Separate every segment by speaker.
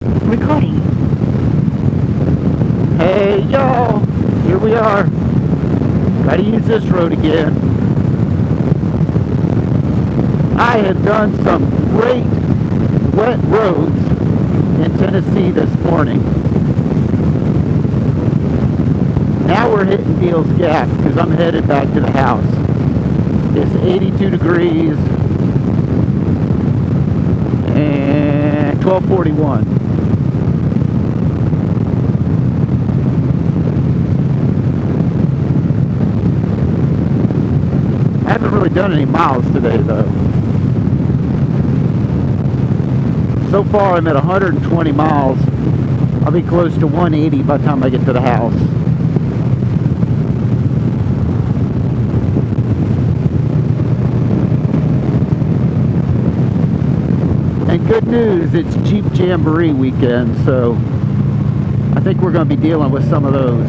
Speaker 1: Recording.
Speaker 2: Hey y'all, here we are. Gotta use this road again. I have done some great wet roads in Tennessee this morning. Now we're hitting Beals Gap because I'm headed back to the house. It's 82 degrees and 12:41. I haven't really done any miles today though. So far I'm at 120 miles. I'll be close to 180 by the time I get to the house. And good news, it's Jeep Jamboree weekend, so I think we're going to be dealing with some of those.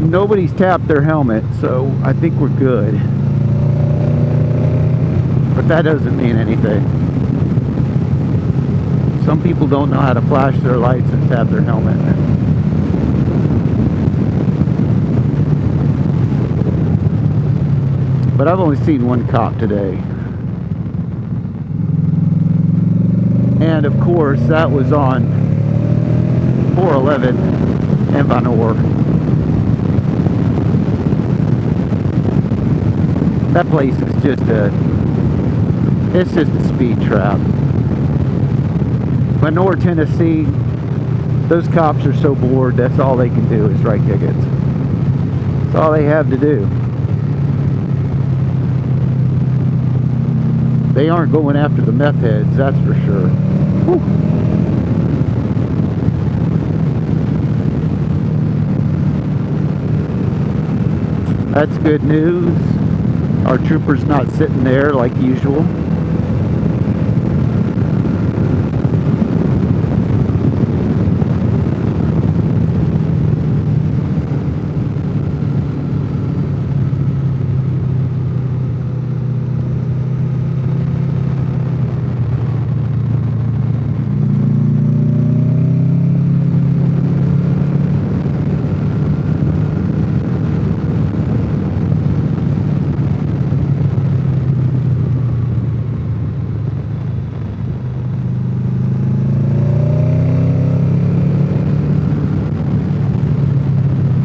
Speaker 2: Nobody's tapped their helmet, so I think we're good. But that doesn't mean anything. Some people don't know how to flash their lights and tap their helmet. But I've only seen one cop today. And of course, that was on 411 and Vanor. That place is just it's just a speed trap. Lenore, Tennessee, those cops are so bored, that's all they can do is write tickets. That's all they have to do. They aren't going after the meth heads, that's for sure. Whew. That's good news. Our trooper's not sitting there like usual.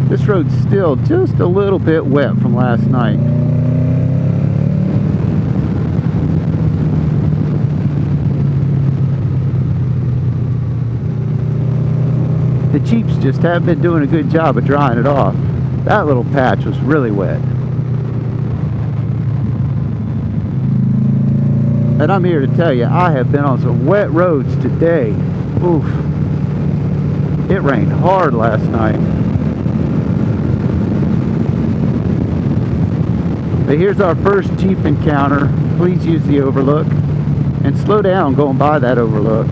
Speaker 2: This road's still just a little bit wet from last night. The Jeeps just haven't been doing a good job of drying it off. That little patch was really wet. And I'm here to tell you, I have been on some wet roads today. Oof. It rained hard last night. But here's our first Jeep encounter. Please use the overlook and slow down going by that overlook.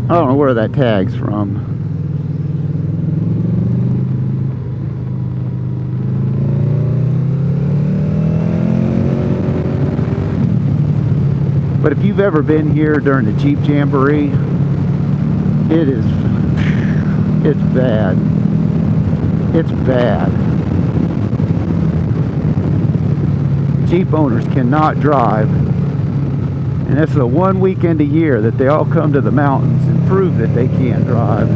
Speaker 2: I don't know where that tag's from. But if you've ever been here during the Jeep Jamboree, it's bad. It's bad. Jeep owners cannot drive And it's the one weekend a year that they all come to the mountains and prove that they can drive.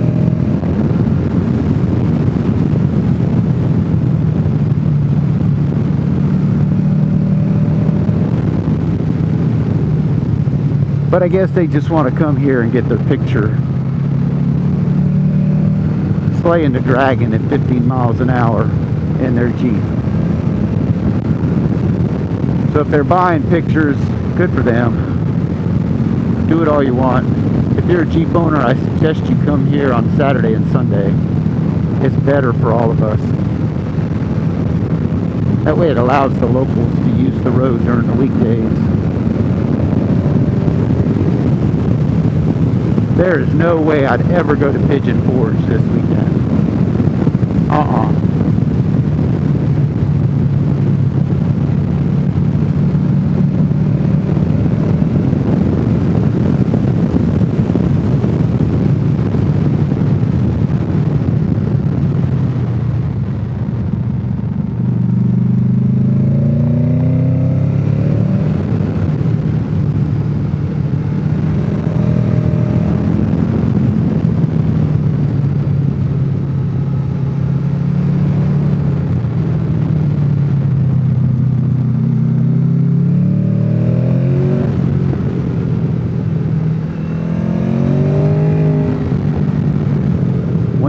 Speaker 2: But I guess they just want to come here and get their picture slaying the dragon at 15 miles an hour in their Jeep. So if they're buying pictures, good for them. Do it all you want. If you're a Jeep owner, I suggest you come here on Saturday and Sunday. It's better for all of us. That way it allows the locals to use the road during the weekdays. There is no way I'd ever go to Pigeon Forge this weekend.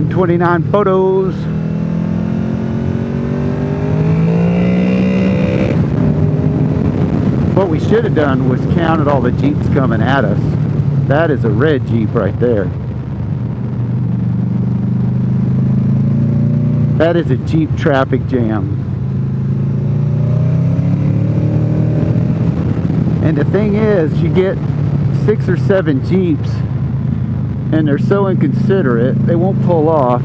Speaker 2: '29 photos. What we should have done was counted all the Jeeps coming at us. That is a red Jeep right there. That is a Jeep traffic jam. And the thing is, you get 6 or 7 Jeeps and they're so inconsiderate, they won't pull off.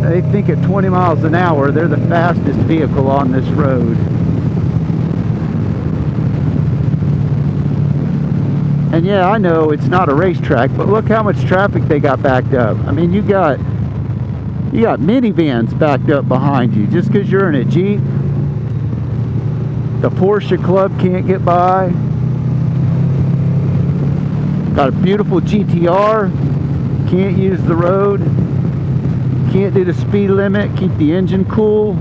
Speaker 2: They think at 20 miles an hour they're the fastest vehicle on this road. And yeah, I know it's not a racetrack, but look how much traffic they got backed up. I mean, you got minivans backed up behind you just because you're in a Jeep. The Porsche Club can't get by. Got a beautiful GTR, can't use the road, can't do the speed limit, keep the engine cool.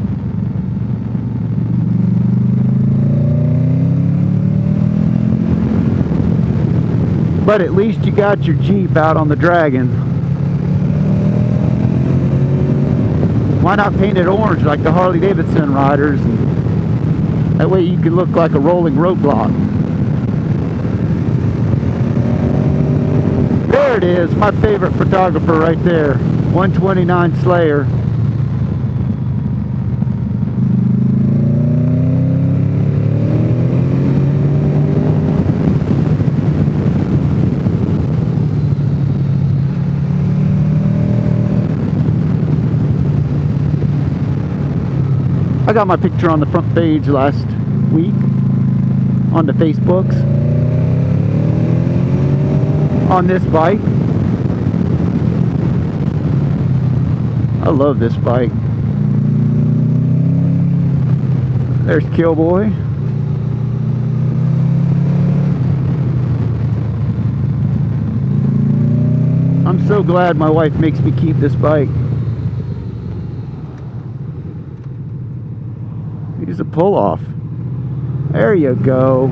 Speaker 2: But at least you got your Jeep out on the Dragon. Why not paint it orange like the Harley Davidson riders? That way you can look like a rolling roadblock. There it is, my favorite photographer right there, 129 Slayer. I got my picture on the front page last week on the Facebooks. On this bike. I love this bike. There's Killboy. I'm so glad my wife makes me keep this bike. Use a pull-off. There you go.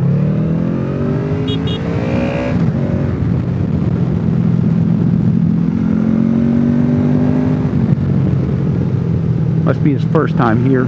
Speaker 2: Must be his first time here.